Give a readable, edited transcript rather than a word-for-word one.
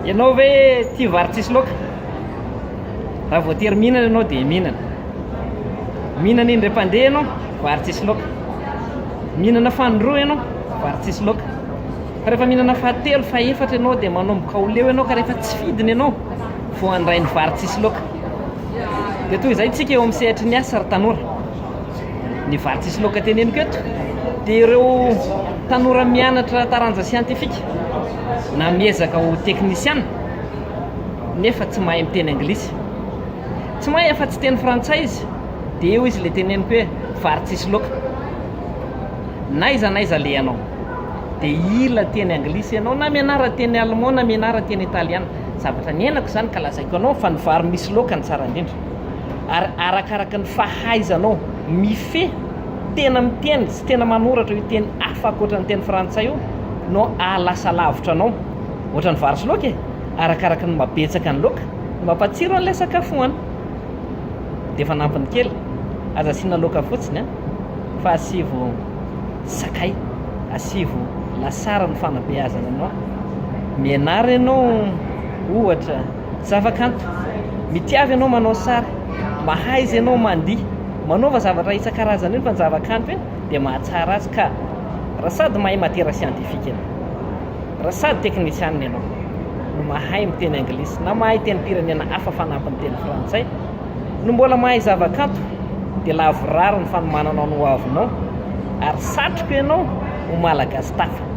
Ianao hoe tia vary tsisy laoka? Raha vao tery mihinana ianao dia mihinana. Mihinana indray-pandeha ianao, vary tsisy laoka. Mihinana fandroa ianao, vary tsisy laoka. Fa rehefa mihinana fahatelo, fahaefatra ianao dia manomboka ho leo ianao ka rehefa tsy fidiny ianao vao handray ny vary tsisy laoka. Dia toy izay tsika eo amin'ny sehatry ny asa ry tanora. Ny vary tsisy laoka teneniko eto dia ireo tanora mianatra taranja siantifika na miezaka ho teknisiana nefa tsy mahay miteny anglisy, tsy mahay afa-tsy teny frantsay izy, dia eo izy ilay teneniko hoe vary tsisy laoka. Naiza le ianao dia ila teny anglisy ianao na mianara teny allemand na mianara teny italiana, zavatra niainako izany ka lazaiko anao fa ny vary misy laoka ny tsara indrindra. Ary arakaraka ny fahaizanao mifehy tena miteny sy tena manoratra io teny hafa ankoatra ny teny frantsay io no ahalasa lavitra anao. Ohatra ny vary sy laoka e, arakaraka ny mabetsaka ny laoka ny mampatsiro an'ilay sakafo hoany. Dia efa nampiny kely, aza asiana laoka fotsiny a, fa asivo sakay, asivo lasary ny fanabeazana anao. Mianara ianao ohatra zavakanto, mitiavy ianao manao sary, mahay izy ianao mandihy, manaova zavatra isan-karazany iny fa ny zavakanto iny dia mahatsara azy. Ka raha sady mahay matière scientifique ianao, raha sady teknisianina ianao no mahay miteny anglisy na mahay teny pirenena hafa fanampiny teny frantsay no mbola mahay zavakanto dia lavorary ny fanomananao no ho avinao ary satroka ianao ho malagasy tafa.